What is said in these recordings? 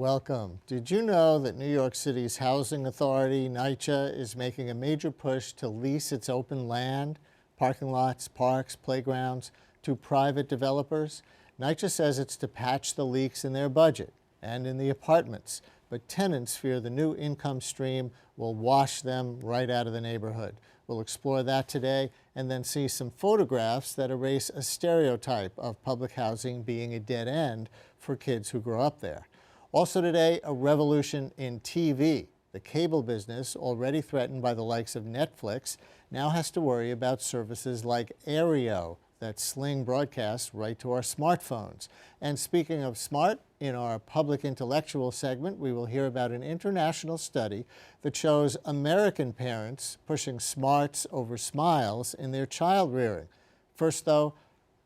Welcome. Did you know that New York City's housing authority, NYCHA, is making a major push to lease its open land, parking lots, parks, playgrounds, to private developers? NYCHA says it's to patch the leaks in their budget and in the apartments, but tenants fear the new income stream will wash them right out of the neighborhood. We'll explore that today and then see some photographs that erase a stereotype of public housing being a dead end for kids who grow up there. Also today, a revolution in TV. The cable business, already threatened by the likes of Netflix, now has to worry about services like Aereo that sling broadcasts right to our smartphones. And speaking of smart, in our public intellectual segment, we will hear about an international study that shows American parents pushing smarts over smiles in their child rearing. First, though,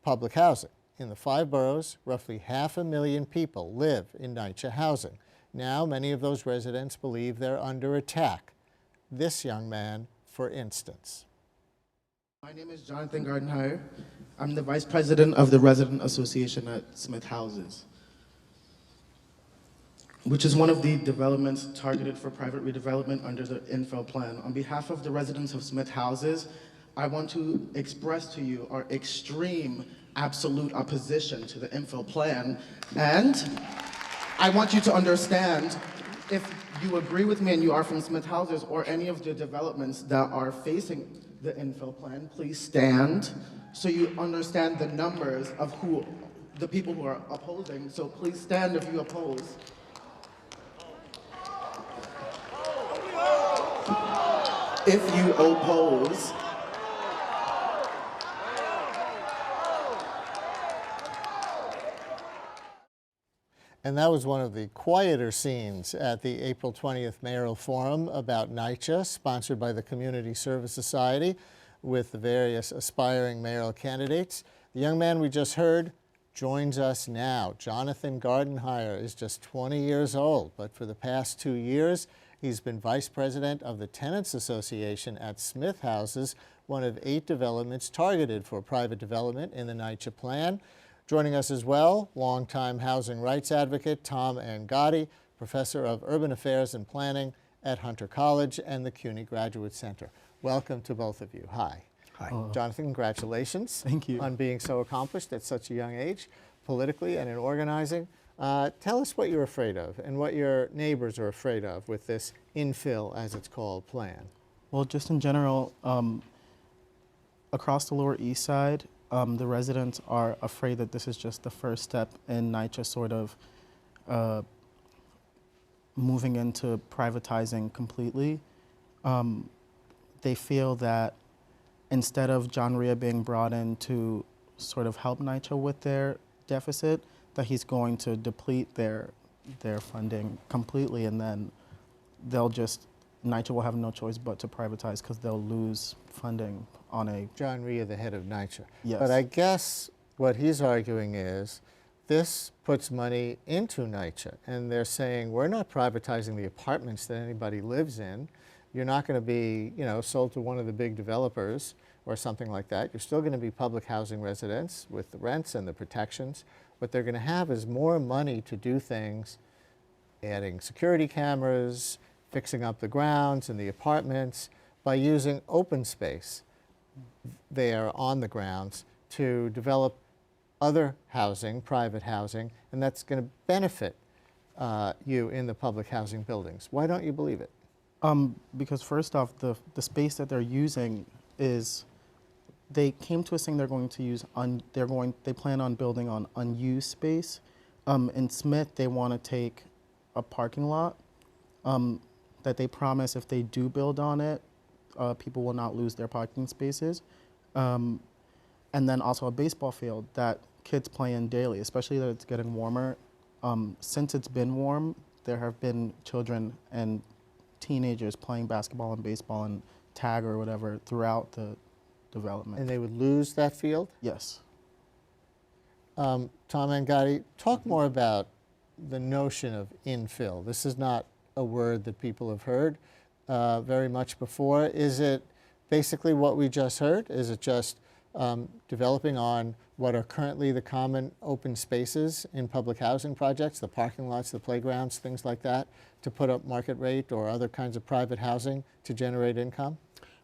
public housing. In the 5 boroughs, roughly 500,000 people live in NYCHA housing. Now, many of those residents believe they're under attack. This young man, for instance. My name is Jonathan Gardenhire. I'm the Vice President of the Resident Association at Smith Houses, which is one of the developments targeted for private redevelopment under the infill plan. On behalf of the residents of Smith Houses, I want to express to you our extreme, absolute opposition to the infill plan. And I want you to understand, if you agree with me and you are from Smith Houses or any of the developments that are facing the infill plan, please stand so you understand the numbers of the people who are opposing. So please stand if you oppose. If you oppose, And that was one of the quieter scenes at the April 20th Mayoral Forum about NYCHA, sponsored by the Community Service Society, with the various aspiring mayoral candidates. The young man we just heard joins us now. Jonathan Gardenhire is just 20 years old, but for the past 2 years, he's been vice president of the Tenants Association at Smith Houses, one of 8 developments targeted for private development in the NYCHA plan. Joining us as well, longtime housing rights advocate Tom Angotti, professor of urban affairs and planning at Hunter College and the CUNY Graduate Center. Welcome to both of you. Hi. Hi. Jonathan, congratulations. Thank you. On being so accomplished at such a young age, politically and in organizing. Tell us what you're afraid of and what your neighbors are afraid of with this infill, as it's called, plan. Well, just in general, across the Lower East Side, the residents are afraid that this is just the first step in NYCHA sort of moving into privatizing completely. They feel that instead of John Rhea being brought in to sort of help NYCHA with their deficit, that he's going to deplete their funding completely, and then NYCHA will have no choice but to privatize because they'll lose funding on a... John Rhea, the head of NYCHA. Yes. But I guess what he's arguing is this puts money into NYCHA, and they're saying we're not privatizing the apartments that anybody lives in. You're not going to be, sold to one of the big developers or something like that. You're still going to be public housing residents with the rents and the protections. What they're going to have is more money to do things, adding security cameras, fixing up the grounds and the apartments by using open space there on the grounds to develop other housing, private housing, and that's going to benefit you in the public housing buildings. Why don't you believe it? Because first off, the space that they're using is, they came to us saying they're going to use, they plan on building on unused space. In Smith, they want to take a parking lot that they promise if they do build on it, people will not lose their parking spaces. And then also a baseball field that kids play in daily, especially that it's getting warmer. Since it's been warm, there have been children and teenagers playing basketball and baseball and tag or whatever throughout the development. And they would lose that field? Yes. Tom Angotti, talk more about the notion of infill. This is not a word that people have heard very much before. Is it basically what we just heard? Is it just developing on what are currently the common open spaces in public housing projects, the parking lots, the playgrounds, things like that, to put up market rate or other kinds of private housing to generate income?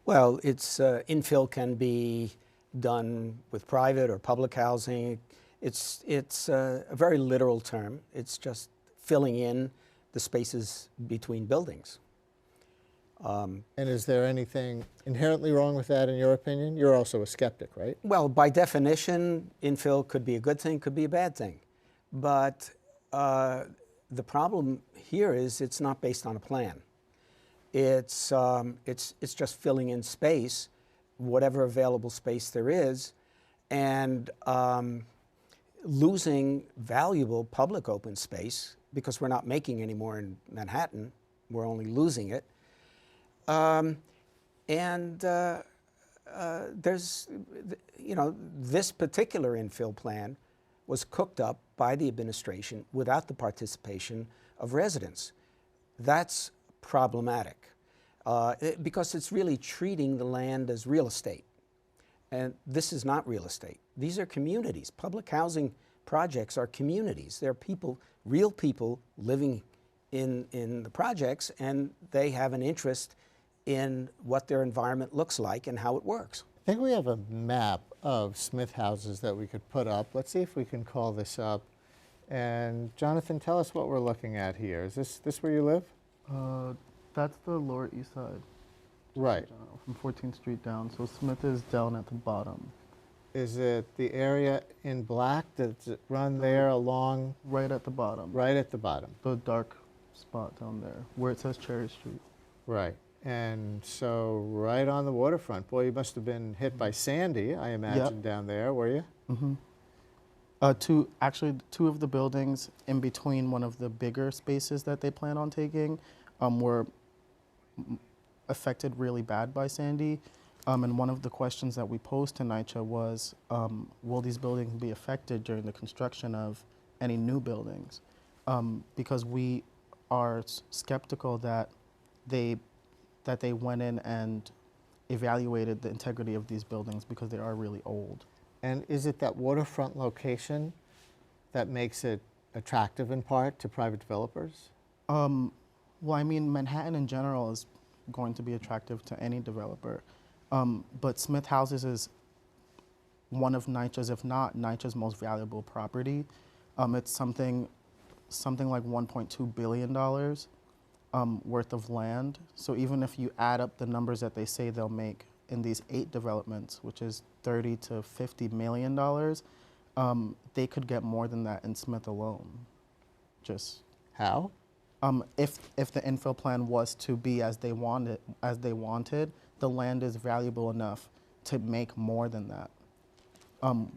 Well, it's infill can be done with private or public housing. It's a very literal term. It's just filling in the spaces between buildings. And is there anything inherently wrong with that in your opinion? You're also a skeptic, right? Well, by definition, infill could be a good thing, could be a bad thing. But the problem here is it's not based on a plan. It's just filling in space, whatever available space there is, and losing valuable public open space because we're not making any more in Manhattan. We're only losing it. There's, this particular infill plan was cooked up by the administration without the participation of residents. That's problematic because it's really treating the land as real estate. And this is not real estate. These are communities. Public housing projects are communities. They're people, real people living in the projects, and they have an interest in what their environment looks like and how it works. I think we have a map of Smith houses that we could put up. Let's see if we can call this up. And Jonathan, tell us what we're looking at here. Is this where you live? That's the Lower East Side. Right. From 14th Street down. So Smith is down at the bottom. Is it the area in black? Does it run there along? Right at the bottom. Right at the bottom. The dark spot down there where it says Cherry Street. Right. And so right on the waterfront. Boy, you must have been hit by Sandy, I imagine, down there, were you? Mm-hmm. Two of the buildings in between one of the bigger spaces that they plan on taking were affected really bad by Sandy. And one of the questions that we posed to NYCHA was, will these buildings be affected during the construction of any new buildings? Because we are skeptical that they went in and evaluated the integrity of these buildings because they are really old. And is it that waterfront location that makes it attractive in part to private developers? Well, I mean, Manhattan in general is going to be attractive to any developer. But Smith Houses is one of NYCHA's, if not NYCHA's most valuable property. It's something like $1.2 billion worth of land. So even if you add up the numbers that they say they'll make in these 8 developments, which is $30 to $50 million, they could get more than that in Smith alone. Just how? If the infill plan was to be as they wanted, the land is valuable enough to make more than that,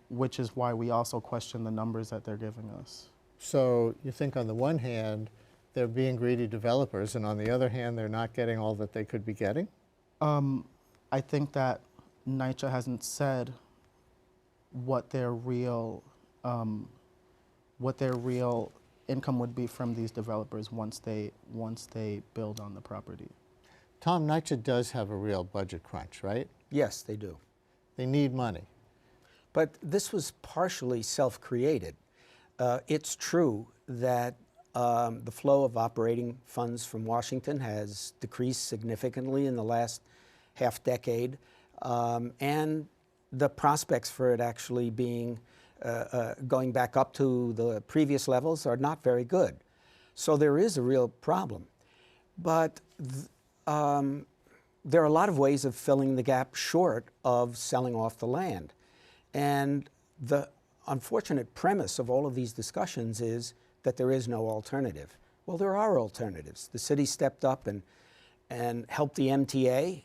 which is why we also question the numbers that they're giving us. So you think on the one hand, they're being greedy developers, and on the other hand, they're not getting all that they could be getting? I think that NYCHA hasn't said what their real income would be from these developers once they build on the property. Tom, NYCHA does have a real budget crunch, right? Yes, they do. They need money. But this was partially self-created. It's true that the flow of operating funds from Washington has decreased significantly in the last half decade, and the prospects for it actually being going back up to the previous levels are not very good. So there is a real problem. But there are a lot of ways of filling the gap short of selling off the land. And the unfortunate premise of all of these discussions is that there is no alternative. Well, there are alternatives. The city stepped up and helped the MTA,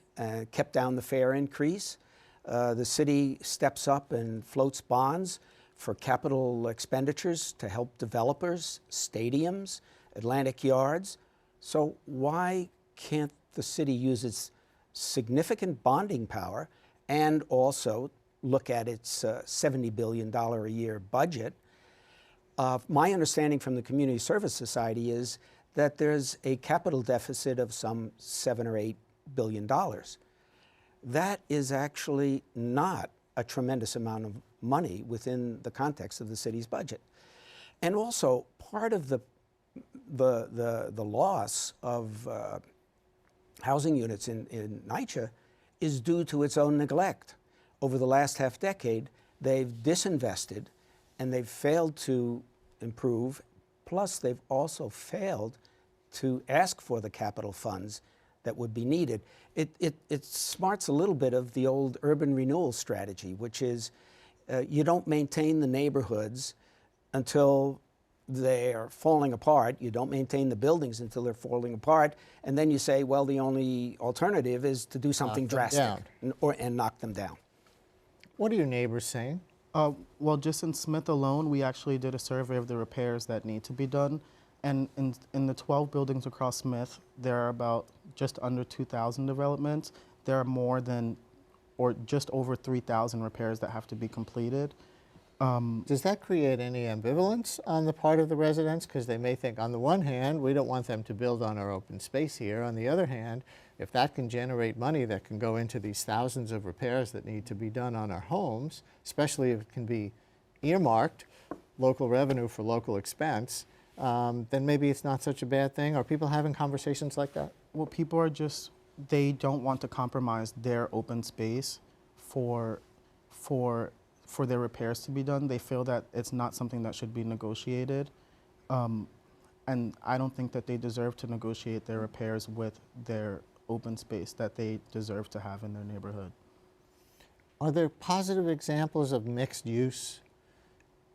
kept down the fare increase. The city steps up and floats bonds for capital expenditures to help developers, stadiums, Atlantic Yards. So why can't the city use its significant bonding power and also look at its $70 billion a year budget? My understanding from the Community Service Society is that there's a capital deficit of some $7 or $8 billion. That is actually not a tremendous amount of money within the context of the city's budget. And also, part of the loss of housing units in NYCHA is due to its own neglect. Over the last half decade, they've disinvested and they've failed to improve. Plus, they've also failed to ask for the capital funds that would be needed. It smarts a little bit of the old urban renewal strategy, which is you don't maintain the neighborhoods until they're falling apart. You don't maintain the buildings until they're falling apart. And then you say, well, the only alternative is to do something drastic and knock them down. What are your neighbors saying? Well, just in Smith alone, we actually did a survey of the repairs that need to be done. And in the 12 buildings across Smith, there are about just under 2,000 developments. There are more than, or just over 3,000 repairs that have to be completed. Does that create any ambivalence on the part of the residents? Because they may think, on the one hand, we don't want them to build on our open space here. On the other hand, if that can generate money that can go into these thousands of repairs that need to be done on our homes, especially if it can be earmarked, local revenue for local expense, then maybe it's not such a bad thing. Are people having conversations like that? Well, people are just, they don't want to compromise their open space for their repairs to be done. They feel that it's not something that should be negotiated. And I don't think that they deserve to negotiate their repairs with their open space that they deserve to have in their neighborhood. Are there positive examples of mixed use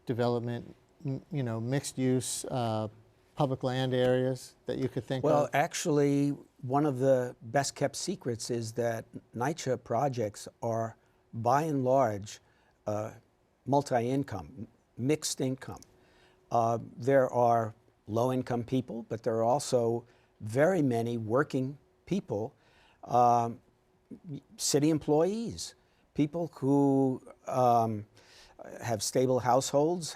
development, mixed use public land areas that you could think of? Well, actually, one of the best kept secrets is that NYCHA projects are, by and large, multi-income, mixed income. There are low-income people, but there are also very many working people, city employees, people who have stable households,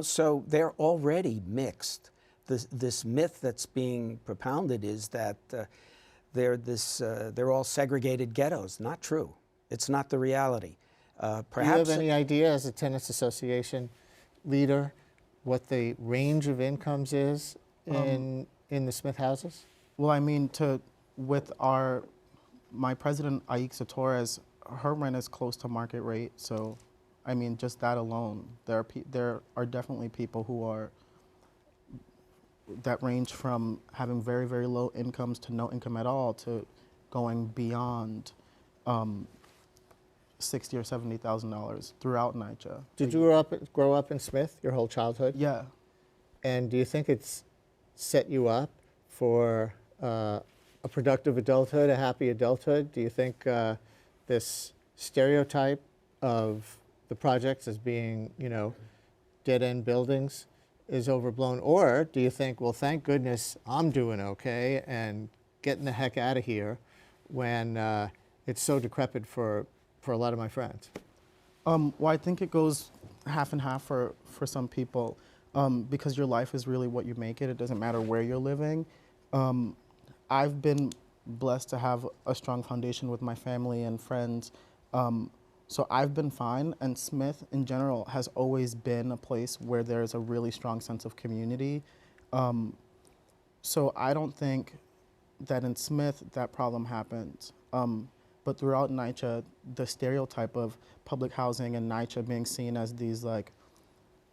so they're already mixed. This myth that's being propounded is that they're all segregated ghettos. Not true. It's not the reality. Do you have any idea, as a tenants association leader, what the range of incomes is in the Smith houses? Well, I mean, my president, Aixa Torres, her rent is close to market rate. So, I mean, just that alone, there are definitely people that range from having very, very low incomes to no income at all to going beyond $60,000 or $70,000 throughout NYCHA. Did you grow up in Smith your whole childhood? Yeah. And do you think it's set you up for a productive adulthood, a happy adulthood? Do you think this stereotype of the projects as being, dead-end buildings is overblown? Or do you think, well, thank goodness I'm doing okay and getting the heck out of here when it's so decrepit for a lot of my friends? Well, I think it goes half and half for some people because your life is really what you make it. It doesn't matter where you're living. I've been blessed to have a strong foundation with my family and friends. So I've been fine, and Smith in general has always been a place where there's a really strong sense of community. So I don't think that in Smith that problem happens. But throughout NYCHA, the stereotype of public housing and NYCHA being seen as these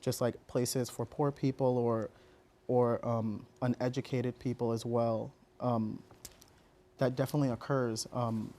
just like places for poor people or uneducated people as well, that definitely occurs. And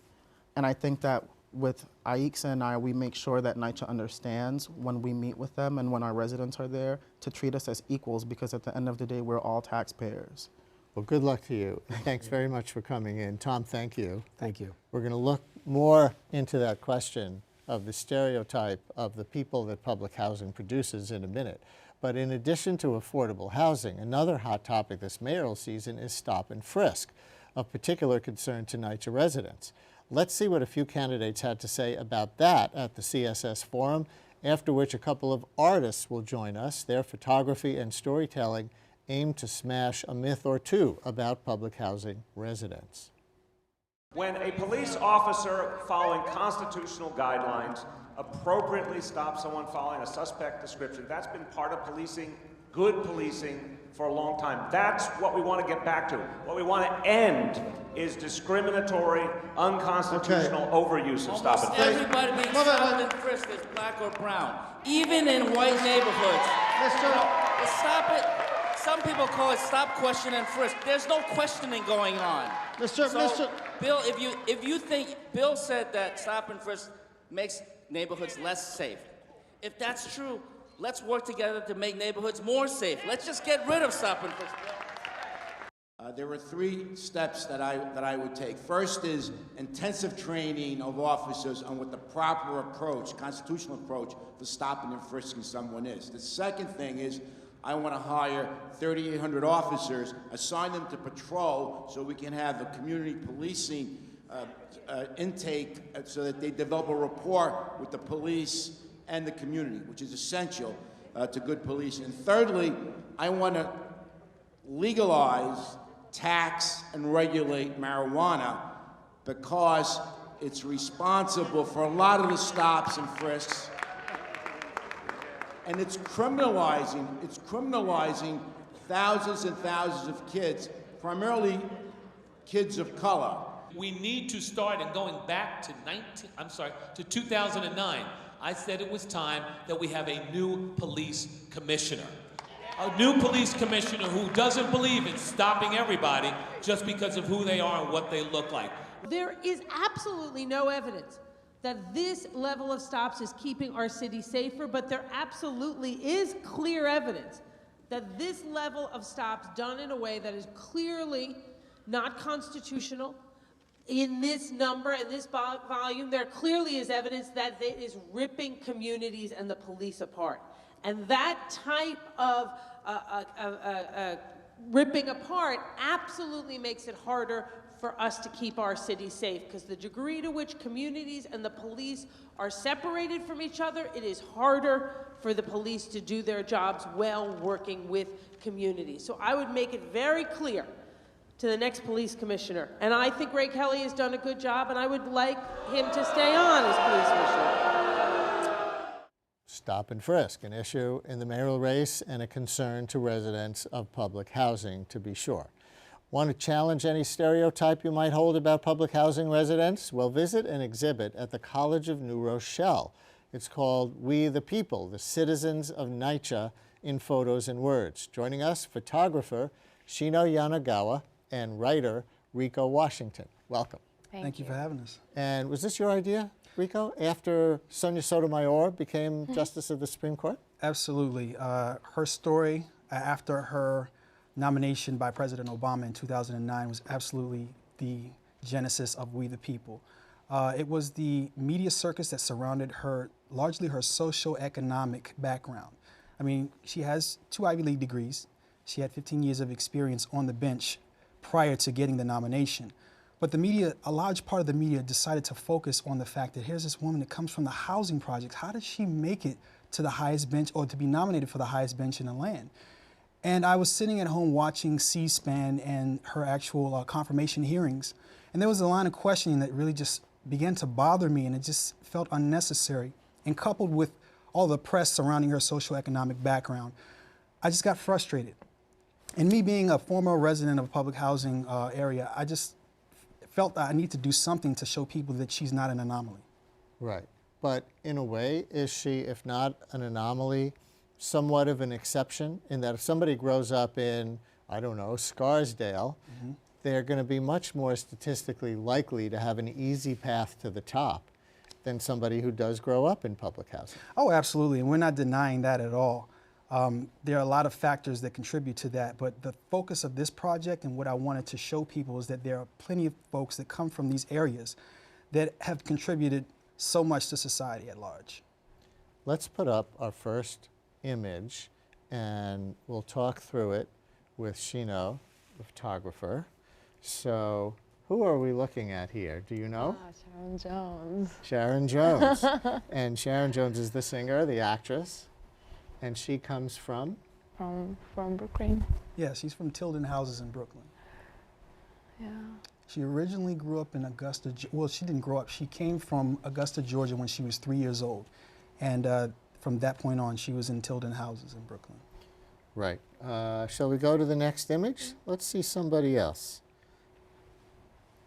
I think that with Aixa and I, we make sure that NYCHA understands when we meet with them and when our residents are there to treat us as equals, because at the end of the day, we're all taxpayers. Well, good luck to you. Thanks very much for coming in. Tom, thank you. Thank you. We're going to look more into that question of the stereotype of the people that public housing produces in a minute. But in addition to affordable housing, another hot topic this mayoral season is stop and frisk, of particular concern to NYCHA residents. Let's see what a few candidates had to say about that at the CSS Forum, after which a couple of artists will join us. Their photography and storytelling aim to smash a myth or two about public housing residents. When a police officer following constitutional guidelines appropriately stops someone following a suspect description, that's been part of policing, good policing, for a long time. That's what we want to get back to. What we want to end is discriminatory, unconstitutional overuse of stop and frisk. Everybody being stopped and frisked is black or brown, even in white neighborhoods. Stop it. Some people call it stop, question, and frisk. There's no questioning going on. Bill, if you think Bill said that stop and frisk makes neighborhoods less safe, if that's true, let's work together to make neighborhoods more safe. Let's just get rid of stop and frisk. There were 3 steps that I would take. First is intensive training of officers on what the proper approach, constitutional approach, for stopping and frisking someone is. The second thing is I want to hire 3,800 officers, assign them to patrol so we can have a community policing intake so that they develop a rapport with the police and the community, which is essential to good policing. And thirdly, I want to legalize, tax, and regulate marijuana because it's responsible for a lot of the stops and frisks. And it's criminalizing thousands and thousands of kids, primarily kids of color. We need to start, and going back to 2009, I said it was time that we have a new police commissioner. A new police commissioner who doesn't believe in stopping everybody just because of who they are and what they look like. There is absolutely no evidence that this level of stops is keeping our city safer, but there absolutely is clear evidence that this level of stops done in a way that is clearly not constitutional in this number and this volume, there clearly is evidence that it is ripping communities and the police apart. And that type of ripping apart absolutely makes it harder for us to keep our city safe, because the degree to which communities and the police are separated from each other, it is harder for the police to do their jobs well working with communities. So I would make it very clear to the next police commissioner, and I think Ray Kelly has done a good job, and I would like him to stay on as police commissioner. Stop and frisk, an issue in the mayoral race and a concern to residents of public housing, to be sure. Want to challenge any stereotype you might hold about public housing residents? Well, visit an exhibit at the College of New Rochelle. It's called We the People, the Citizens of NYCHA in Photos and Words. Joining us, photographer Shino Yanagawa and writer Rico Washington. Welcome. Thank you for having us. And was this your idea, Rico, after Sonia Sotomayor became Justice of the Supreme Court? Absolutely. Her story after her nomination by President Obama in 2009 was absolutely the genesis of We the People. It was the media circus that surrounded her, largely her socio-economic background. I mean, she has 2 Ivy League degrees. She had 15 years of experience on the bench prior to getting the nomination. But the media, a large part of the media decided to focus on the fact that here's this woman that comes from the housing projects. How did she make it to the highest bench, or to be nominated for the highest bench in the land? And I was sitting at home watching C-SPAN and her actual confirmation hearings, and there was a line of questioning that really just began to bother me, and it just felt unnecessary. And coupled with all the press surrounding her socioeconomic background, I just got frustrated. And me being a former resident of a public housing area, I just felt that I need to do something to show people that she's not an anomaly. Right. But in a way, is she, if not an anomaly, somewhat of an exception, in that if somebody grows up in, I don't know, Scarsdale, they're going to be much more statistically likely to have an easy path to the top than somebody who does grow up in public housing? Oh, absolutely, and we're not denying that at all. There are a lot of factors that contribute to that, but the focus of this project and what I wanted to show people is that there are plenty of folks that come from these areas that have contributed so much to society at large. Let's put up our first image, and we'll talk through it with Shino, the photographer. So who are we looking at here? Do you know? Sharon Jones. Sharon Jones. And Sharon Jones is the singer, the actress. And she comes from? From Brooklyn. Yeah, she's from Tilden Houses in Brooklyn. Yeah. She originally grew up in Augusta. Well, she didn't grow up. She came from Augusta, Georgia when she was 3 years old. And from that point on, she was in Tilden houses in Brooklyn. Right. Shall we go to the next image? Let's see somebody else.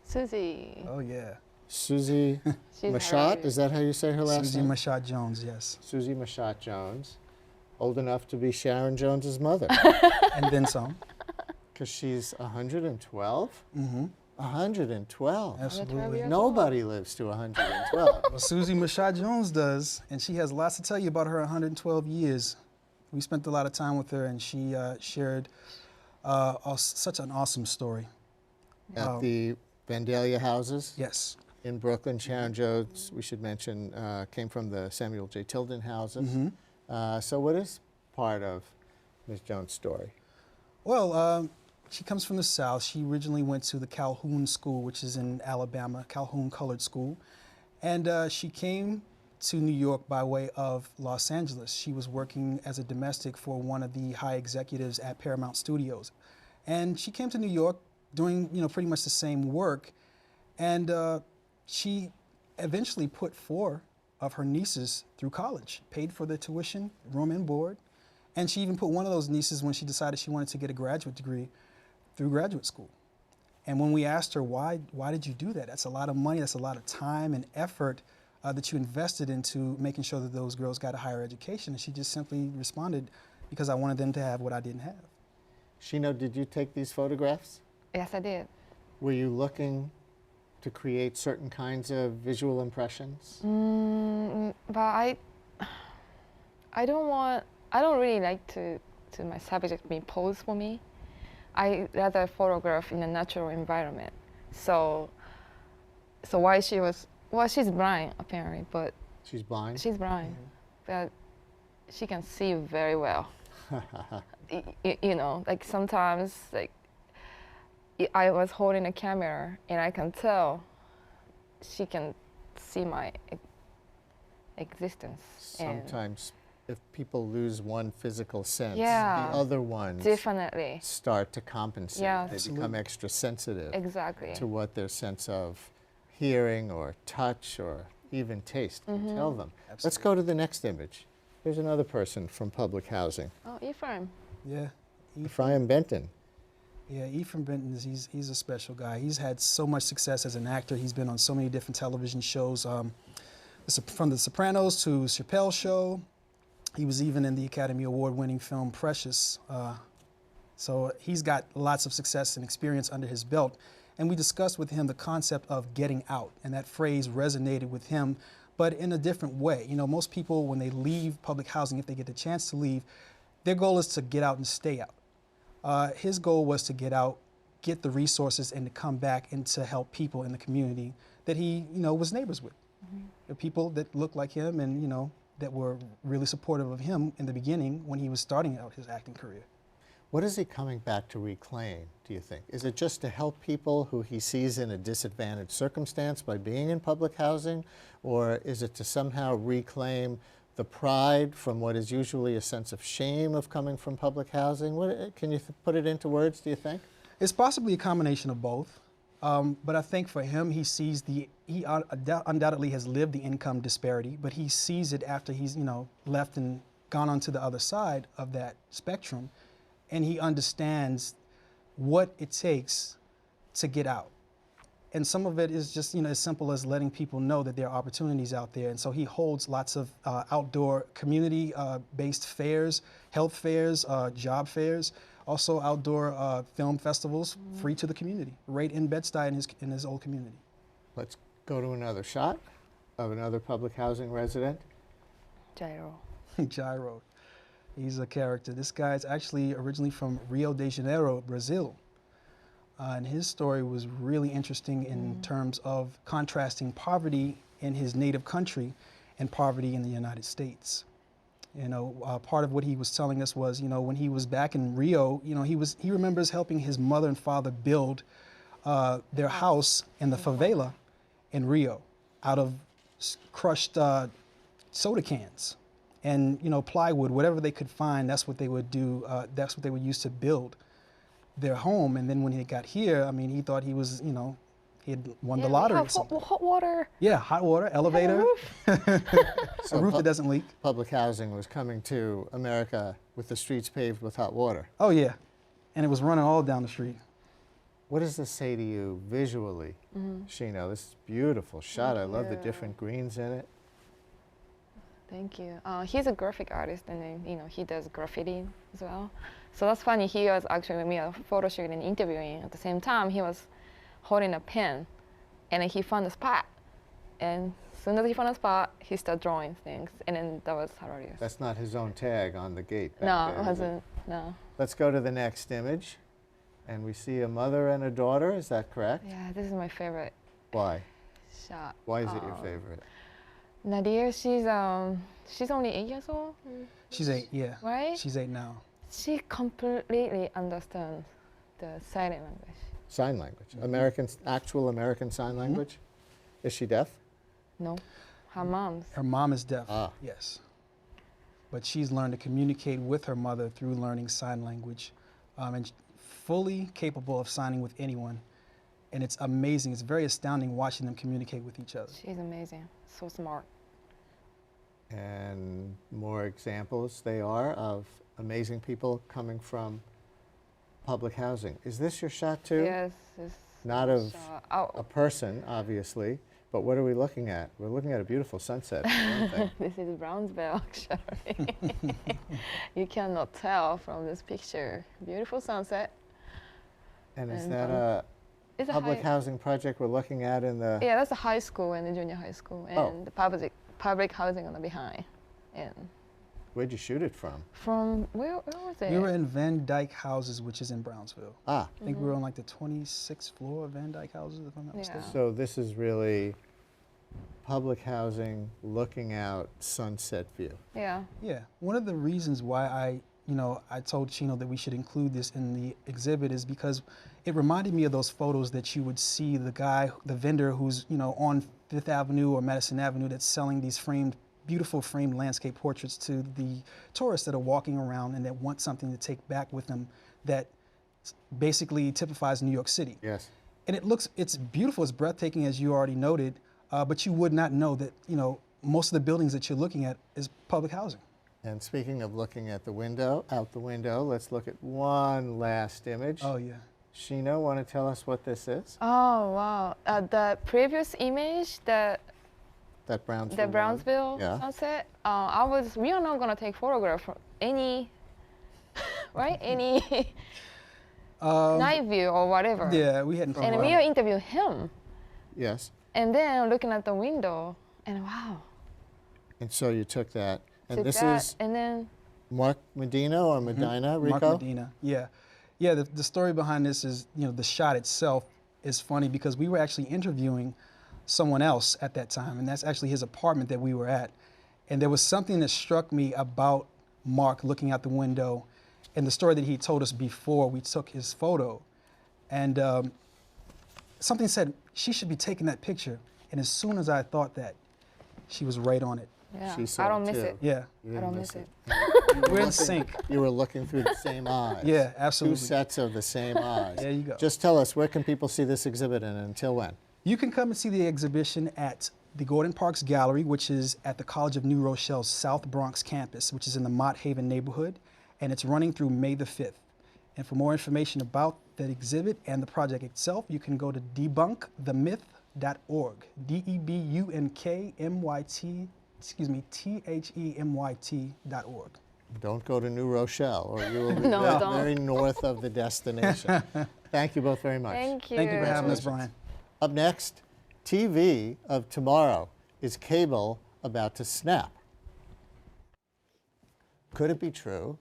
Susie. Oh, yeah. Susie She's Machat, hilarious. is that how you say her last Susie name? Machat Jones, yes. Susie Machat Jones. Old enough to be Sharon Jones's mother. And then some. Because she's 112? Mm-hmm. 112. Absolutely. Nobody lives to 112. Well, Susie Machat Jones does, and she has lots to tell you about her 112 years. We spent a lot of time with her, and she shared such an awesome story. At the Vandalia houses? Yes. In Brooklyn, Sharon Jones, we should mention, came from the Samuel J. Tilden houses. Mm-hmm. So what is part of Ms. Jones' story? Well, she comes from the South. She originally went to the Calhoun School, which is in Alabama, Calhoun Colored School. And she came to New York by way of Los Angeles. She was working as a domestic for one of the high executives at Paramount Studios. And she came to New York doing, pretty much the same work. And she eventually put 4 of her nieces through college, paid for their tuition, room and board. And she even put one of those nieces when she decided she wanted to get a graduate degree through graduate school. And when we asked her, why did you do that? That's a lot of money, that's a lot of time and effort that you invested into making sure that those girls got a higher education. And she just simply responded, because I wanted them to have what I didn't have. Shino, did you take these photographs? Yes, I did. Were you looking to create certain kinds of visual impressions? But I don't really like to my subject being posed for me. I rather photograph in a natural environment. So why she's blind apparently, but She's blind? she's blind, but she can see very well. Like sometimes, like I was holding a camera and I can tell she can see my existence. Sometimes if people lose one physical sense, Yeah, the other ones definitely start to compensate. Yeah. They become extra sensitive exactly. to what their sense of hearing or touch or even taste can tell them. Let's go to the next image. Here's another person from public housing. Oh, Ephraim. Yeah. Ephraim Benton. Yeah, Ephraim Benton, he's a special guy. He's had so much success as an actor. He's been on so many different television shows, from The Sopranos to Chappelle's Show. He was even in the Academy Award-winning film Precious. So he's got lots of success and experience under his belt. And we discussed with him the concept of getting out, and that phrase resonated with him, but in a different way. Most people, when they leave public housing, if they get the chance to leave, their goal is to get out and stay out. His goal was to get out, get the resources, and to come back and to help people in the community that he, was neighbors with. The people that looked like him and, that were really supportive of him in the beginning when he was starting out his acting career. What is he coming back to reclaim, do you think? Is it just to help people who he sees in a disadvantaged circumstance by being in public housing? Or is it to somehow reclaim the pride from what is usually a sense of shame of coming from public housing? Can you put it into words, do you think? It's possibly a combination of both. But I think for him, he undoubtedly has lived the income disparity, but he sees it after he's, left and gone onto the other side of that spectrum. And he understands what it takes to get out. And some of it is just, as simple as letting people know that there are opportunities out there. And so he holds lots of outdoor community-based fairs, health fairs, job fairs, also outdoor film festivals, free to the community, right in Bed-Stuy in his old community. Let's go to another shot of another public housing resident. Gyro. Gyro. He's a character. This guy's actually originally from Rio de Janeiro, Brazil. And his story was really interesting in terms of contrasting poverty in his native country and poverty in the United States. Part of what he was telling us was, when he was back in Rio, he remembers helping his mother and father build their house in the favela in Rio out of crushed soda cans and, plywood, whatever they could find, that's what they would do, that's what they would use to build their home. And then when he got here, he thought he was, He had won the Yeah, we lottery. have Or something. hot water. Yeah, hot water, elevator, a roof that doesn't leak. Public housing was coming to America with the streets paved with hot water. Oh yeah, and it was running all down the street. What does this say to you visually, Shino? This is a beautiful shot. I love the different greens in it. Thank you. He's a graphic artist, and then, you know, he does graffiti as well. So that's funny. He was actually with me a photo shoot and interviewing. At the same time, he was holding a pen, and then he found a spot. And as soon as he found a spot, he started drawing things, and then that was hilarious. That's not his own tag on the gate back No, there, it is wasn't. No. Let's go to the next image. And we see a mother and a daughter, is that correct? Yeah, this is my favorite Why? shot. Why is it your favorite? Nadia, she's only 8 years old. She's 8, yeah. Right? She's 8 now. She completely understands the sign language. Sign language. Actual American Sign Language? Is she deaf? No, her mom's. Her mom is deaf, Ah. yes. But she's learned to communicate with her mother through learning sign language, and fully capable of signing with anyone. And it's amazing. It's very astounding watching them communicate with each other. She's amazing, so smart. And more examples they are of amazing people coming from public housing. Is this your shot too? Yes. It's Not of shot. a person, obviously, but what are we looking at? We're looking at a beautiful sunset. for one thing. This is Brownsville, actually. You cannot tell from this picture. Beautiful sunset. And is And, that a It's public a housing project we're looking at in the... Yeah, that's a high school and a junior high school, and Oh. the public housing on the behind. And Where'd you shoot it from? from where was it? We were in Van Dyke Houses, which is in Brownsville. Ah, I think we were on like the 26th floor of Van Dyke Houses, if I'm not Yeah. mistaken. so this is really public housing looking out sunset view. Yeah. Yeah, one of the reasons why I told Shino that we should include this in the exhibit is because it reminded me of those photos that you would see the vendor who's, on Fifth Avenue or Madison Avenue that's selling these beautiful framed landscape portraits to the tourists that are walking around and that want something to take back with them that basically typifies New York City. Yes. And it's beautiful, it's breathtaking, as you already noted, but you would not know that, most of the buildings that you're looking at is public housing. And speaking of looking at out the window, let's look at one last image. Oh, yeah. Shino, want to tell us what this is? Oh wow! The previous image, That Brownsville. the one? Brownsville Yeah. sunset. We are not gonna take photograph from any, right? Any night view or whatever. Yeah, we hadn't. And we are interviewing him, Yes. and then looking at the window, and wow. And so you took that. And took this that, is and then Mark Medina or Medina, Rico? Mark Medina, yeah. Yeah, the story behind this is, the shot itself is funny because we were actually interviewing someone else at that time, and that's actually his apartment that we were at. And there was something that struck me about Mark looking out the window and the story that he told us before we took his photo. And something said, she should be taking that picture. And as soon as I thought that, she was right on it. yeah, She saw I don't it miss too. it. Yeah, You I didn't don't miss miss it. we're in sync. You were looking through the same eyes. Yeah, absolutely. Two sets of the same eyes. There you go. Just tell us, where can people see this exhibit and until when? You can come and see the exhibition at the Gordon Parks Gallery, which is at the College of New Rochelle's South Bronx campus, which is in the Mott Haven neighborhood, and it's running through May the 5th. And for more information about that exhibit and the project itself, you can go to debunkthemyth.org, THEMYT.org. Don't go to New Rochelle, or you will be No, very, don't. very north of the destination. Thank you both very much. Thank you. Thank you for having us, Brian. Up next, TV of tomorrow. Is cable about to snap? Could it be true?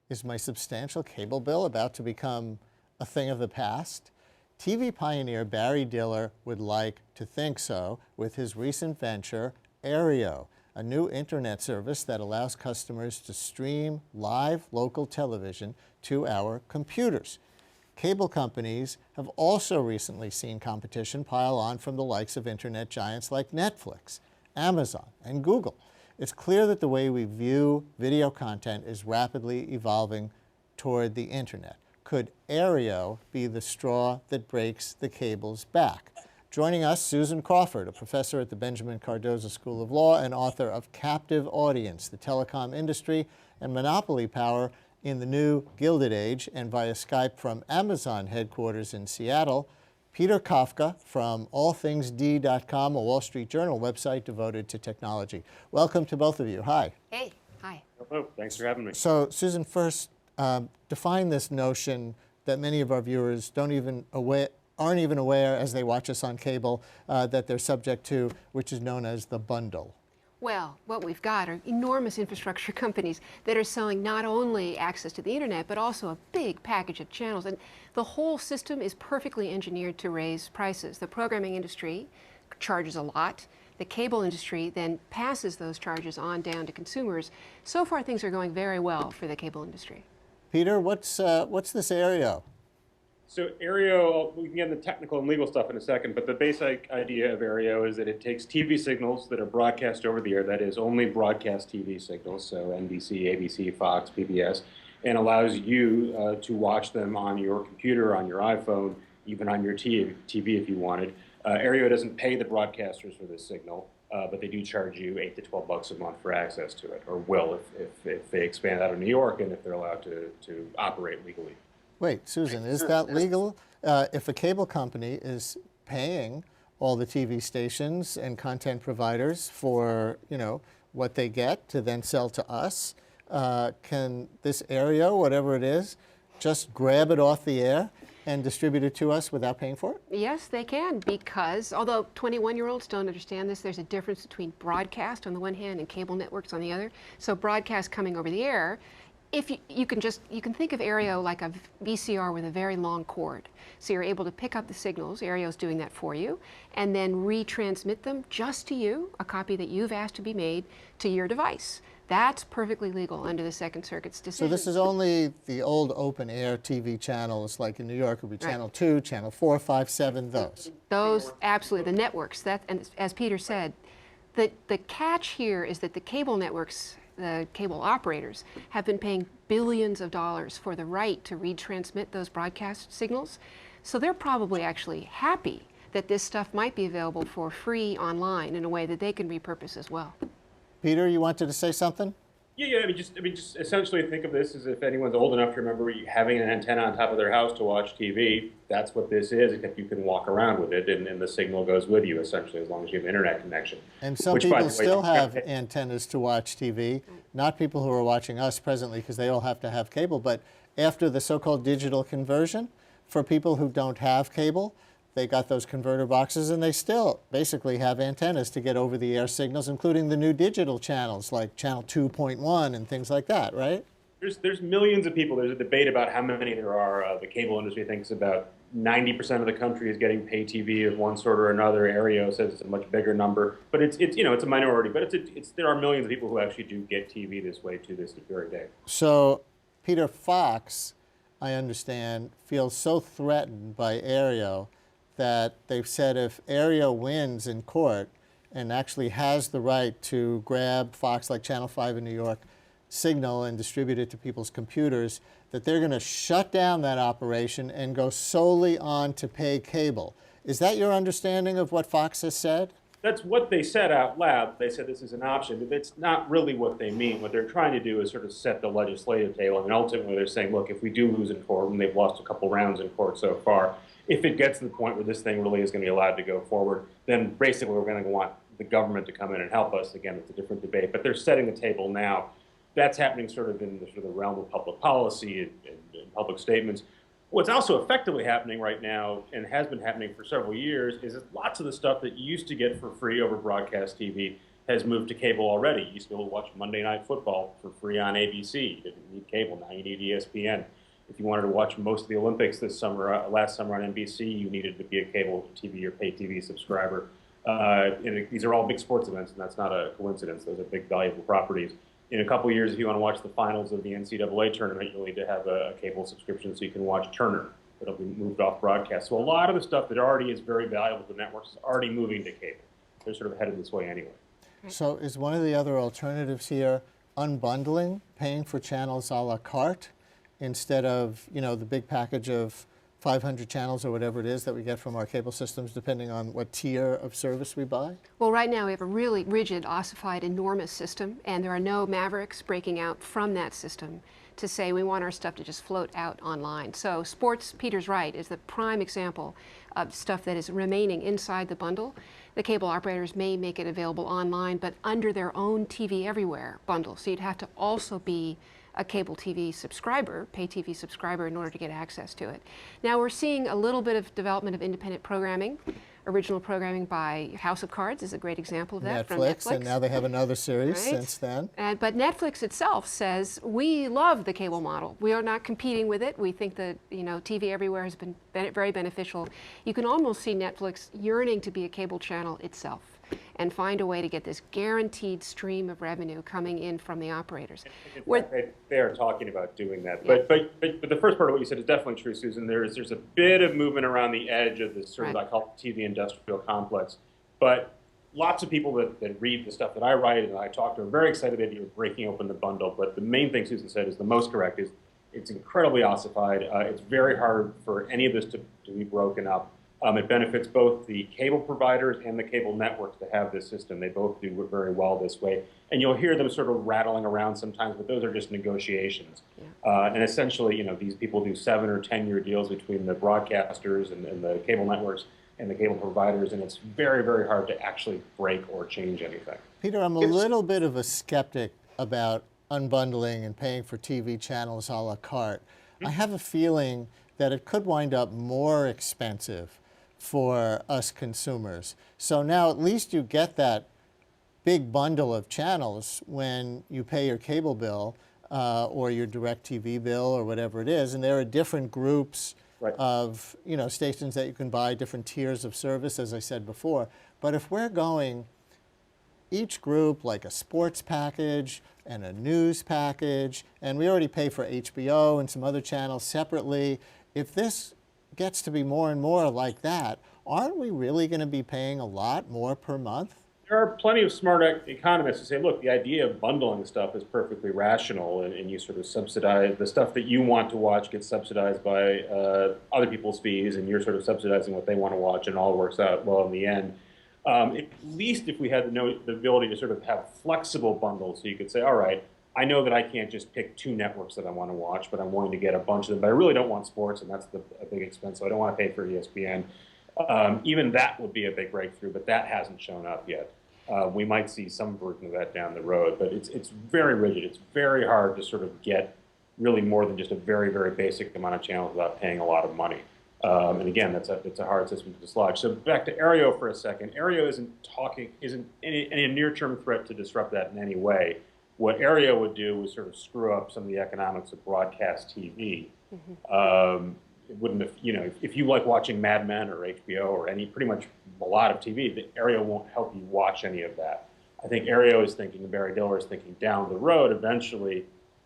Is my substantial cable bill about to become a thing of the past? TV pioneer Barry Diller would like to think so with his recent venture, Aereo, a new internet service that allows customers to stream live local television to our computers. Cable companies have also recently seen competition pile on from the likes of internet giants like Netflix, Amazon, and Google. It's clear that the way we view video content is rapidly evolving toward the internet. Could Aereo be the straw that breaks the cable's back? Joining us, Susan Crawford, a professor at the Benjamin Cardozo School of Law and author of Captive Audience, the Telecom Industry and Monopoly Power in the New Gilded Age, and via Skype from Amazon headquarters in Seattle, Peter Kafka from allthingsd.com, a Wall Street Journal website devoted to technology. Welcome to both of you. Hi. Hey. Hi. Hello. Thanks for having me. So, Susan, first, define this notion that many of our viewers aren't even aware as they watch us on cable that they're subject to, which is known as the bundle. Well, what we've got are enormous infrastructure companies that are selling not only access to the internet, but also a big package of channels. And the whole system is perfectly engineered to raise prices. The programming industry charges a lot. The cable industry then passes those charges on down to consumers. So far, things are going very well for the cable industry. Peter, what's this Aereo? So Aereo, we can get into technical and legal stuff in a second, but the basic idea of Aereo is that it takes TV signals that are broadcast over the air, that is only broadcast TV signals, so NBC, ABC, Fox, PBS, and allows you to watch them on your computer, on your iPhone, even on your TV if you wanted. Aereo doesn't pay the broadcasters for this signal, but they do charge you $8 to $12 a month for access to it, or will if they expand out of New York and if they're allowed to operate legally. Wait, Susan, is that legal? If a cable company is paying all the TV stations and content providers for, what they get to then sell to us, can this Aereo, whatever it is, just grab it off the air and distribute it to us without paying for it? Yes, they can, because although 21-year-olds don't understand this, there's a difference between broadcast on the one hand and cable networks on the other. So broadcast coming over the air, if you can think of Aereo like a VCR with a very long cord. So you're able to pick up the signals, Aereo's doing that for you, and then retransmit them just to you, a copy that you've asked to be made, to your device. That's perfectly legal under the Second Circuit's decision. So this is only the old open air TV channels, like in New York, it would be Channel 2, Channel 4, 5, 7, those. Those, absolutely, the networks. And as Peter said, the catch here is that the cable networks, the cable operators, have been paying billions of dollars for the right to retransmit those broadcast signals. So they're probably actually happy that this stuff might be available for free online in a way that they can repurpose as well. Peter, you wanted to say something? Yeah. I mean, just essentially think of this as if anyone's old enough to remember having an antenna on top of their house to watch TV. That's what this is, except you can walk around with it, and the signal goes with you, essentially, as long as you have an internet connection. And some people still have antennas to watch TV, not people who are watching us presently, because they all have to have cable. But after the so-called digital conversion, for people who don't have cable, they got those converter boxes, and they still basically have antennas to get over-the-air signals, including the new digital channels like Channel 2.1 and things like that, right? There's millions of people. There's a debate about how many there are. The cable industry thinks about 90% of the country is getting pay TV of one sort or another. Aereo says it's a much bigger number, but it's a minority. But there are millions of people who actually do get TV this way to this very day. So Peter, Fox, I understand, feels so threatened by Aereo that they've said if Aereo wins in court and actually has the right to grab Fox, like Channel 5 in New York, signal and distribute it to people's computers, that they're going to shut down that operation and go solely on to pay cable. Is that your understanding of what Fox has said? That's what they said out loud. They said this is an option, but it's not really what they mean. What they're trying to do is sort of set the legislative table, and ultimately they're saying, look, if we do lose in court, and they've lost a couple rounds in court so far, if it gets to the point where this thing really is going to be allowed to go forward, then basically we're going to want the government to come in and help us. Again, it's a different debate, but they're setting the table now. That's happening sort of in the realm of public policy and public statements. What's also effectively happening right now, and has been happening for several years, is that lots of the stuff that you used to get for free over broadcast TV has moved to cable already. You used to be able to watch Monday Night Football for free on ABC. You didn't need cable. Now you need ESPN. If you wanted to watch most of the Olympics this summer, last summer on NBC, you needed to be a cable TV or pay TV subscriber. These are all big sports events, and that's not a coincidence. Those are big, valuable properties. In a couple of years, if you want to watch the finals of the NCAA tournament, you'll need to have a cable subscription so you can watch Turner. It'll be moved off broadcast. So a lot of the stuff that already is very valuable to the networks is already moving to cable. They're sort of headed this way anyway. So is one of the other alternatives here unbundling, paying for channels a la carte, instead of the big package of 500 channels or whatever it is that we get from our cable systems, depending on what tier of service we buy? Well, right now we have a really rigid, ossified, enormous system, and there are no mavericks breaking out from that system to say we want our stuff to just float out online. So sports, Peter's right, is the prime example of stuff that is remaining inside the bundle. The cable operators may make it available online, but under their own TV Everywhere bundle. So you'd have to also be a cable TV subscriber, pay TV subscriber, in order to get access to it. Now we're seeing a little bit of development of independent programming. Original programming by House of Cards is a great example of that from Netflix. And now they have another series Right. since then. But Netflix itself says, we love the cable model. We are not competing with it. We think that TV Everywhere has been very beneficial. You can almost see Netflix yearning to be a cable channel itself and find a way to get this guaranteed stream of revenue coming in from the operators. In fact, they are talking about doing that. Yeah. But the first part of what you said is definitely true, Susan. There's a bit of movement around the edge of this sort of, I call it TV industrial complex. But lots of people that read the stuff that I write and I talk to are very excited that you're breaking open the bundle. But the main thing Susan said is the most correct, is it's incredibly ossified. It's very hard for any of this to be broken up. It benefits both the cable providers and the cable networks to have this system. They both do it very well this way. And you'll hear them sort of rattling around sometimes, but those are just negotiations. Yeah. And essentially, these people do 7 or 10-year deals between the broadcasters and the cable networks and the cable providers, and it's very, very hard to actually break or change anything. Peter, I'm a little bit of a skeptic about unbundling and paying for TV channels a la carte. I have a feeling that it could wind up more expensive for us consumers. So now at least you get that big bundle of channels when you pay your cable bill or your DirecTV bill or whatever it is, and there are different groups of stations that you can buy, different tiers of service, as I said before. But if we're going each group like a sports package and a news package, and we already pay for HBO and some other channels separately, if this gets to be more and more like that, aren't we really going to be paying a lot more per month? There are plenty of smart economists who say, look, the idea of bundling stuff is perfectly rational, and you sort of subsidize the stuff that you want to watch gets subsidized by other people's fees, and you're sort of subsidizing what they want to watch, and it all works out well in the end. At least if we had the ability to sort of have flexible bundles, so you could say, all right, I know that I can't just pick 2 networks that I want to watch, but I'm willing to get a bunch of them. But I really don't want sports, and that's a big expense, so I don't want to pay for ESPN. Even that would be a big breakthrough, but that hasn't shown up yet. We might see some version of that down the road, but it's very rigid. It's very hard to sort of get really more than just a very, very basic amount of channels without paying a lot of money. And again, it's a hard system to dislodge. So back to Aereo for a second. Aereo isn't any near-term threat to disrupt that in any way. What Aereo would do is sort of screw up some of the economics of broadcast TV. Mm-hmm. It wouldn't have, if you like watching Mad Men or HBO or pretty much a lot of TV, the Aereo won't help you watch any of that. I think Aereo is thinking, Barry Diller is thinking down the road, eventually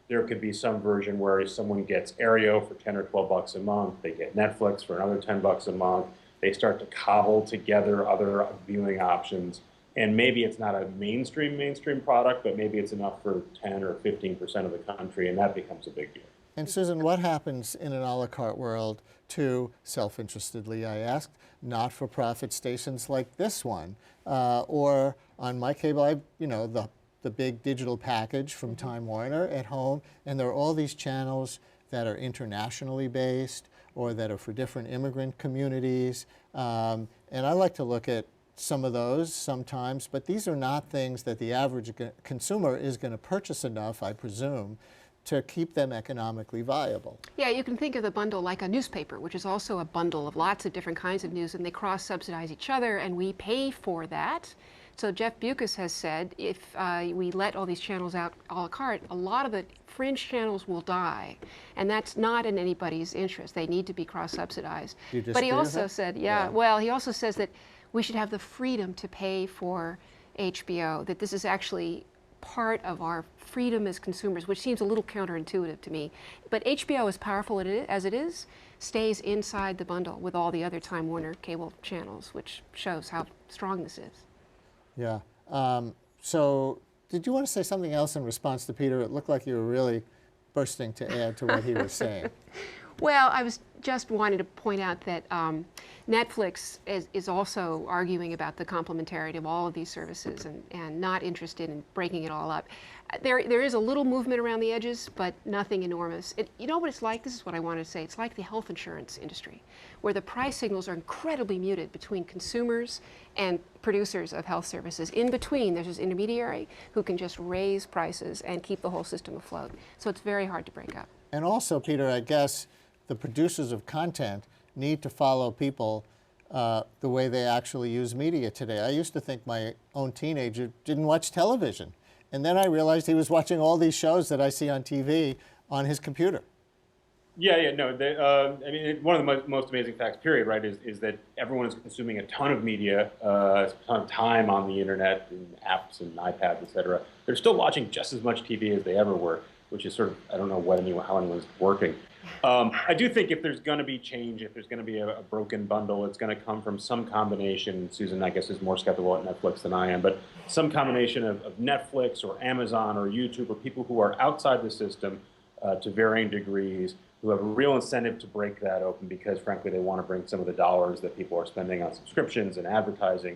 there could be some version where someone gets Aereo for 10 or 12 bucks a month, they get Netflix for another 10 bucks a month, they start to cobble together other viewing options. And maybe it's not a mainstream product, but maybe it's enough for 10 or 15% of the country, and that becomes a big deal. And Susan, what happens in an a la carte world to, self-interestedly I asked, not-for-profit stations like this one? Or on my cable, I the big digital package from Time Warner at home, and there are all these channels that are internationally based or that are for different immigrant communities. And I like to look at some of those sometimes, but these are not things that the average consumer is going to purchase enough, I presume, to keep them economically viable. Yeah, you can think of the bundle like a newspaper, which is also a bundle of lots of different kinds of news, and they cross-subsidize each other, and we pay for that. So Jeff Bewkes has said if we let all these channels out a la carte, a lot of the fringe channels will die, and that's not in anybody's interest. They need to be cross-subsidized. But he also said, well, he also says that we should have the freedom to pay for HBO, that this is actually part of our freedom as consumers, which seems a little counterintuitive to me. But HBO, as powerful as it is, stays inside the bundle with all the other Time Warner cable channels, which shows how strong this is. Yeah. So did you want to say something else in response to Peter? It looked like you were really bursting to add to what he was saying. Well, I was just wanting to point out that Netflix is also arguing about the complementarity of all of these services and not interested in breaking it all up. There is a little movement around the edges, but nothing enormous. You know what it's like? This is what I wanted to say. It's like the health insurance industry, where the price signals are incredibly muted between consumers and producers of health services. In between, there's this intermediary who can just raise prices and keep the whole system afloat. So it's very hard to break up. And also, Peter, I guess the producers of content need to follow people the way they actually use media today. I used to think my own teenager didn't watch television. And then I realized he was watching all these shows that I see on TV on his computer. Yeah, no. I mean, one of the most amazing facts, period, right, is that everyone is consuming a ton of media, a ton of time on the internet and apps and iPads, et cetera. They're still watching just as much TV as they ever were, which is sort of, I don't know how anyone's working. I do think if there's going to be change, if there's going to be a broken bundle, it's going to come from some combination. Susan, I guess, is more skeptical at Netflix than I am, but some combination of Netflix or Amazon or YouTube or people who are outside the system to varying degrees, who have a real incentive to break that open because, frankly, they want to bring some of the dollars that people are spending on subscriptions and advertising,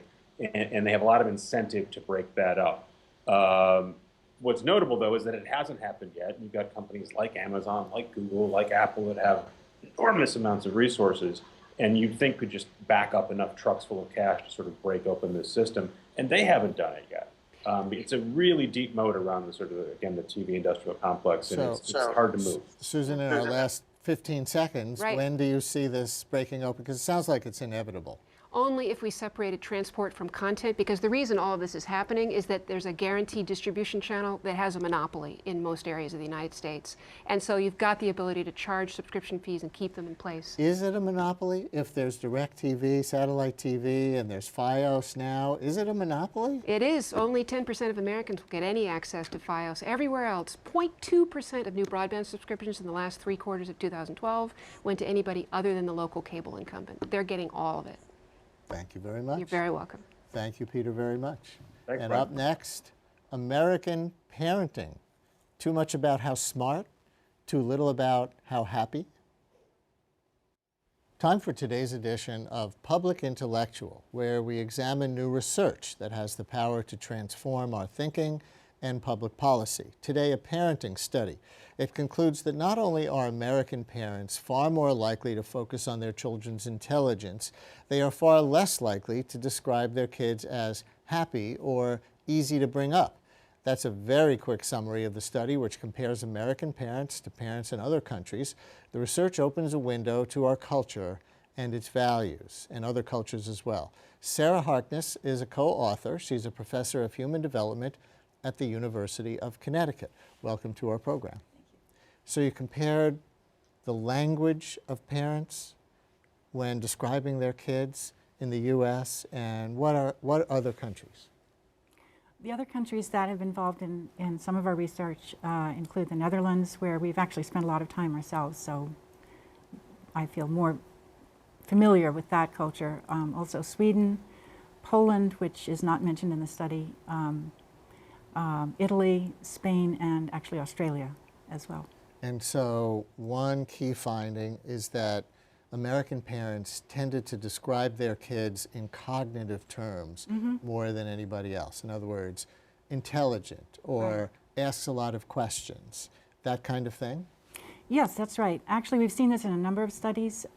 and they have a lot of incentive to break that up. What's notable, though, is that it hasn't happened yet. You've got companies like Amazon, like Google, like Apple that have enormous amounts of resources and you'd think could just back up enough trucks full of cash to sort of break open this system, and they haven't done it yet. It's a really deep moat around the sort of, again, the TV industrial complex, and it's hard to move. Susan, in our last 15 seconds, Right. when do you see this breaking open? Because it sounds like it's inevitable. Only if we separated transport from content, because the reason all of this is happening is that there's a guaranteed distribution channel that has a monopoly in most areas of the United States. And so you've got the ability to charge subscription fees and keep them in place. Is it a monopoly if there's DirecTV, satellite TV, and there's Fios now? Is it a monopoly? It is. Only 10% of Americans will get any access to Fios. Everywhere else, 0.2% of new broadband subscriptions in the last 3 quarters of 2012 went to anybody other than the local cable incumbent. They're getting all of it. Thank you very much. You're very welcome. Thank you, Peter, very much. Thanks, and Brian. up next, American parenting. Too much about how smart, too little about how happy. Time for today's edition of Public Intellectual, where we examine new research that has the power to transform our thinking and public policy. Today, a parenting study. It concludes that not only are American parents far more likely to focus on their children's intelligence, they are far less likely to describe their kids as happy or easy to bring up. That's a very quick summary of the study, which compares American parents to parents in other countries. The research opens a window to our culture and its values, and other cultures as well. Sarah Harkness is a co-author. She's a professor of human development at the University of Connecticut. Welcome to our program. So you compared the language of parents when describing their kids in the U.S. and what other countries? The other countries that have been involved in some of our research include the Netherlands, where we've actually spent a lot of time ourselves, so I feel more familiar with that culture. Also Sweden, Poland, which is not mentioned in the study, Italy, Spain, and actually Australia as well. And so one key finding is that American parents tended to describe their kids in cognitive terms more than anybody else. In other words, intelligent or asks a lot of questions, that kind of thing? Yes, that's right. Actually, we've seen this in a number of studies.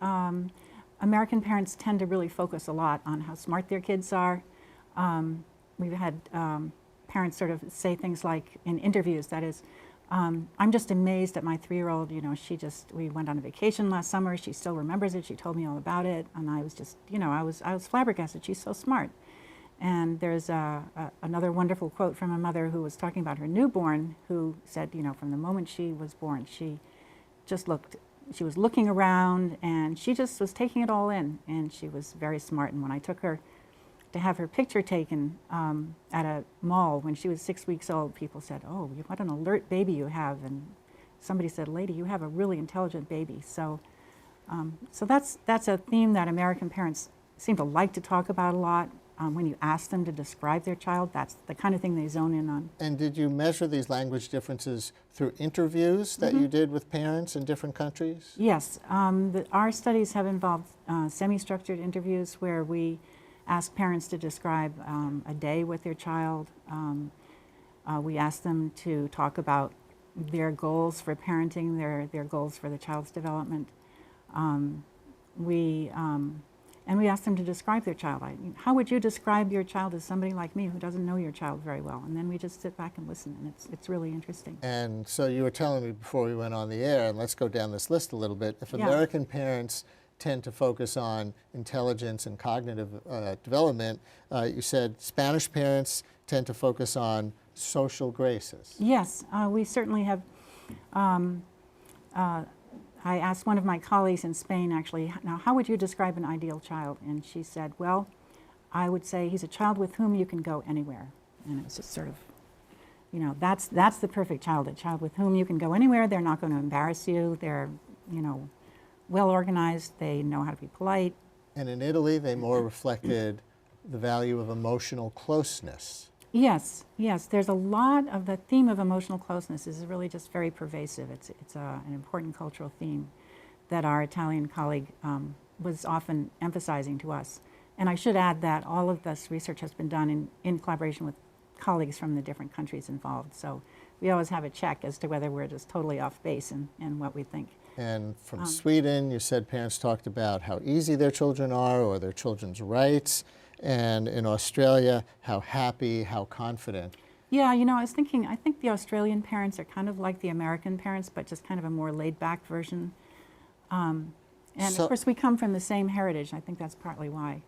American parents tend to really focus a lot on how smart their kids are. We've had parents sort of say things like in interviews, that is, I'm just amazed at my 3-year-old, you know, we went on a vacation last summer, she still remembers it, she told me all about it, and I was just, you know, I was flabbergasted, she's so smart. And there's another wonderful quote from a mother who was talking about her newborn, who said, you know, from the moment she was born, she was looking around and she just was taking it all in, and she was very smart. And when I took her to have her picture taken at a mall when she was 6 weeks old, people said, oh, what an alert baby you have. And somebody said, lady, you have a really intelligent baby. So, so that's a theme that American parents seem to like to talk about a lot. when you ask them to describe their child, that's the kind of thing they zone in on. And did you measure these language differences through interviews that you did with parents in different countries? Yes, our studies have involved semi-structured interviews where we ask parents to describe a day with their child. We ask them to talk about their goals for parenting, their goals for the child's development. And we ask them to describe their child. How would you describe your child as somebody like me who doesn't know your child very well? And then we just sit back and listen, and it's really interesting. And so you were telling me before we went on the air, and let's go down this list a little bit. If American parents tend to focus on intelligence and cognitive development, you said Spanish parents tend to focus on social graces. Yes, we certainly have. I asked one of my colleagues in Spain, actually, now how would you describe an ideal child? And she said, well, I would say he's a child with whom you can go anywhere. And it was just sort of, you know, that's the perfect child, a child with whom you can go anywhere. They're not going to embarrass you. They're, you know, well organized. They know how to be polite. And in Italy, they more reflected the value of emotional closeness. Yes, yes. There's a lot of the theme of emotional closeness is really just very pervasive. It's an important cultural theme that our Italian colleague was often emphasizing to us. And I should add that all of this research has been done in collaboration with colleagues from the different countries involved. So we always have a check as to whether we're just totally off base in what we think. And from Sweden, you said parents talked about how easy their children are or their children's rights. And in Australia, how happy, how confident. Yeah, you know, I was thinking, I think the Australian parents are kind of like the American parents, but just kind of a more laid-back version. And of course, we come from the same heritage. I think that's partly why.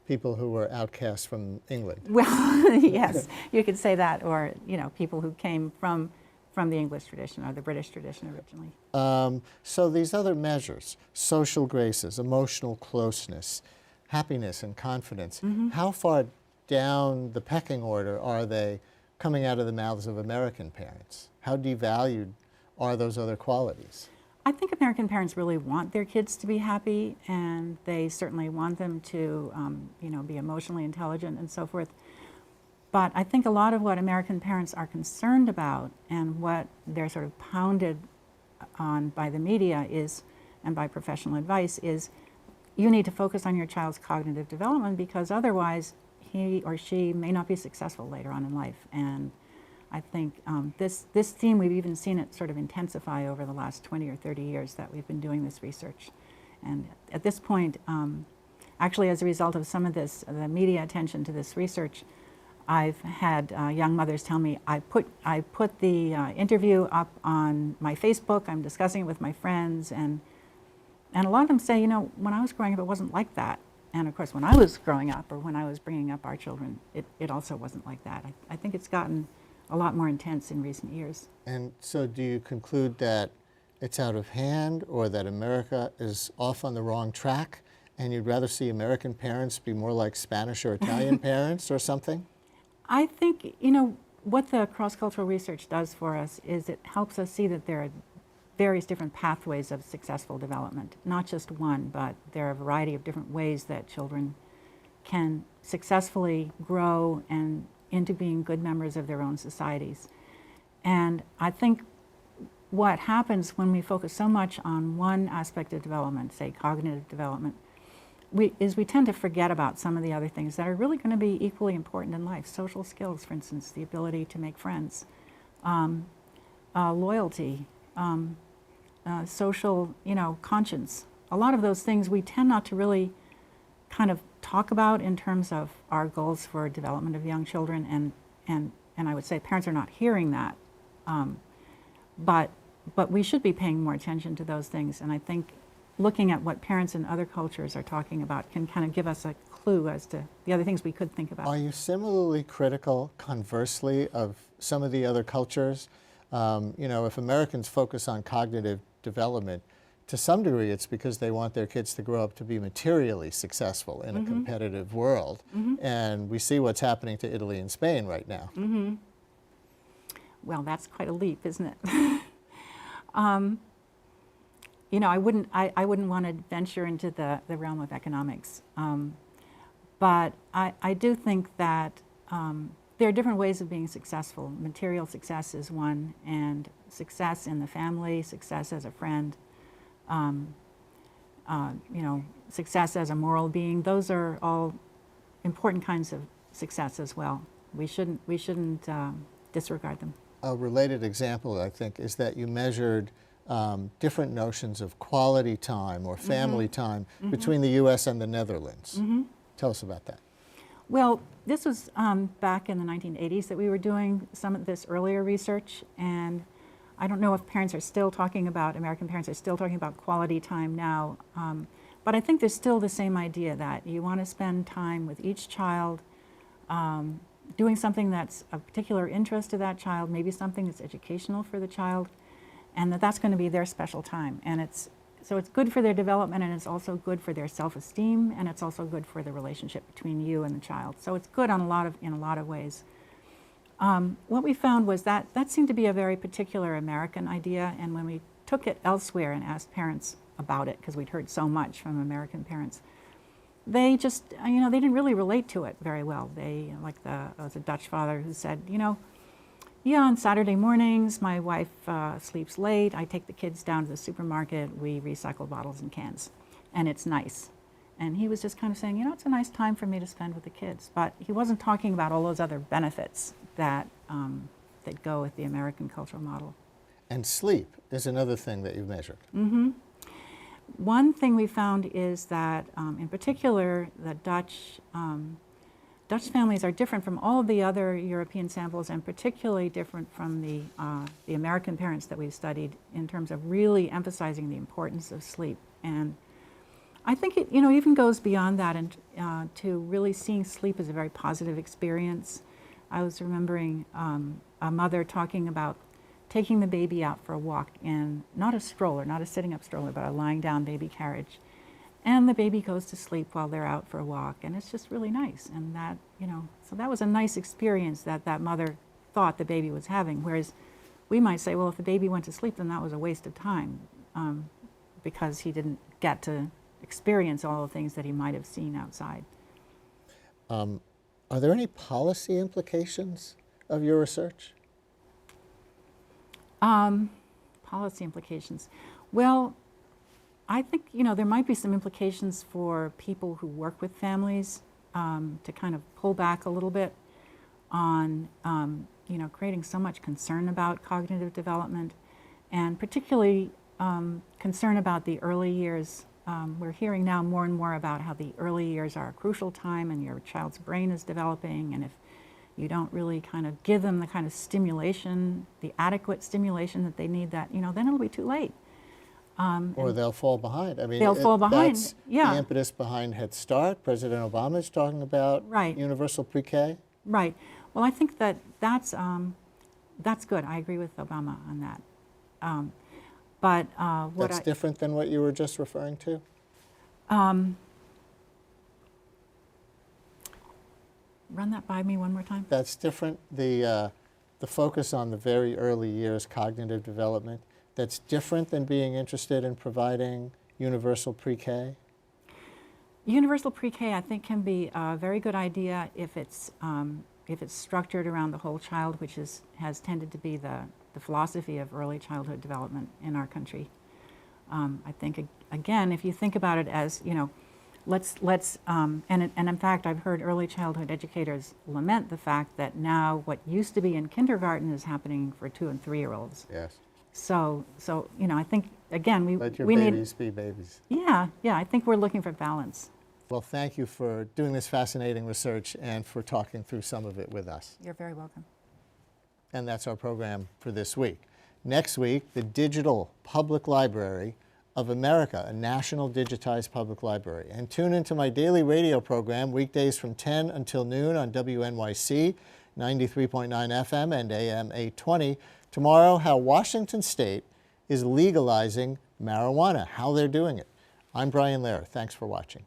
People who were outcast from England. Well, yes, you could say that, or, you know, people who came from the English tradition or the British tradition originally. So these other measures, social graces, emotional closeness, happiness and confidence, how far down the pecking order are they coming out of the mouths of American parents? How devalued are those other qualities? I think American parents really want their kids to be happy, and they certainly want them to, you know, be emotionally intelligent and so forth. But I think a lot of what American parents are concerned about and what they're sort of pounded on by the media is, and by professional advice, is you need to focus on your child's cognitive development because otherwise he or she may not be successful later on in life. And I think this theme, we've even seen it sort of intensify over the last 20 or 30 years that we've been doing this research. And at this point, actually as a result of some of this, the media attention to this research, I've had young mothers tell me, I put the interview up on my Facebook, I'm discussing it with my friends, and a lot of them say, you know, when I was growing up, it wasn't like that. And of course, when I was growing up, or when I was bringing up our children, it also wasn't like that. I think it's gotten a lot more intense in recent years. And so do you conclude that it's out of hand, or that America is off on the wrong track, and you'd rather see American parents be more like Spanish or Italian parents or something? I think, you know, what the cross-cultural research does for us is it helps us see that there are various different pathways of successful development, not just one, but there are a variety of different ways that children can successfully grow and into being good members of their own societies. And I think what happens when we focus so much on one aspect of development, say cognitive development, we tend to forget about some of the other things that are really going to be equally important in life. Social skills, for instance, the ability to make friends, loyalty, social, you know, conscience. A lot of those things we tend not to really kind of talk about in terms of our goals for development of young children, and I would say parents are not hearing that. But we should be paying more attention to those things, and I think looking at what parents in other cultures are talking about can kind of give us a clue as to the other things we could think about. Are you similarly critical, conversely, of some of the other cultures? You know, if Americans focus on cognitive development, to some degree it's because they want their kids to grow up to be materially successful in a competitive world. And we see what's happening to Italy and Spain right now. Well, that's quite a leap, isn't it? You know, I wouldn't want to venture into the realm of economics. But I do think that there are different ways of being successful. Material success is one, and success in the family, success as a friend, you know, success as a moral being. Those are all important kinds of success as well. We shouldn't disregard them. A related example, I think, is that you measured different notions of quality time or family time between the U.S. and the Netherlands. Tell us about that. Well, this was back in the 1980s that we were doing some of this earlier research, and I don't know if parents are still talking about, American parents are still talking about quality time now, but I think there's still the same idea that you want to spend time with each child, doing something that's of particular interest to that child, maybe something that's educational for the child, and that's going to be their special time. And so it's good for their development, and it's also good for their self-esteem, and it's also good for the relationship between you and the child. So it's good in a lot of ways. What we found was that seemed to be a very particular American idea, and when we took it elsewhere and asked parents about it, because we'd heard so much from American parents, they just, you know, they didn't really relate to it very well. They, like there was a Dutch father who said, you know, yeah, on Saturday mornings, my wife sleeps late. I take the kids down to the supermarket. We recycle bottles and cans, and it's nice. And he was just kind of saying, you know, it's a nice time for me to spend with the kids. But he wasn't talking about all those other benefits that that go with the American cultural model. And sleep is another thing that you've measured. One thing we found is that, in particular, the Dutch families are different from all of the other European samples, and particularly different from the American parents that we've studied in terms of really emphasizing the importance of sleep. And I think it, you know, even goes beyond that, and to really seeing sleep as a very positive experience. I was remembering a mother talking about taking the baby out for a walk in not a stroller, not a sitting up stroller, but a lying down baby carriage. And the baby goes to sleep while they're out for a walk, and it's just really nice. And that, you know, so that was a nice experience that that mother thought the baby was having. Whereas we might say, well, if the baby went to sleep, then that was a waste of time because he didn't get to experience all the things that he might have seen outside. Are there any policy implications of your research? Policy implications. Well, I think, you know, there might be some implications for people who work with families to kind of pull back a little bit on, you know, creating so much concern about cognitive development, and particularly concern about the early years. We're hearing now more and more about how the early years are a crucial time and your child's brain is developing, and if you don't really kind of give them the kind of stimulation, the adequate stimulation that they need, that, you know, then it'll be too late. Or they'll fall behind. I mean, they'll fall behind. That's yeah. the impetus behind Head Start. President Obama is talking about universal pre-K. Right. Well, I think that's good. I agree with Obama on that. But that's different than what you were just referring to? Run that by me one more time. That's different. The focus on the very early years, cognitive development, that's different than being interested in providing universal pre-K? Universal pre-K, I think, can be a very good idea if it's structured around the whole child, which has tended to be the philosophy of early childhood development in our country. I think, again, if you think about it as, you know, and in fact, I've heard early childhood educators lament the fact that now what used to be in kindergarten is happening for 2- and 3-year-olds. Yes. So you know, I think, again, Let your we babies be babies. Yeah, I think we're looking for balance. Well, thank you for doing this fascinating research and for talking through some of it with us. You're very welcome. And that's our program for this week. Next week, the Digital Public Library of America, a national digitized public library. And tune into my daily radio program weekdays from 10 until noon on WNYC, 93.9 FM and AM 820. Tomorrow, how Washington State is legalizing marijuana, how they're doing it. I'm Brian Lehrer. Thanks for watching.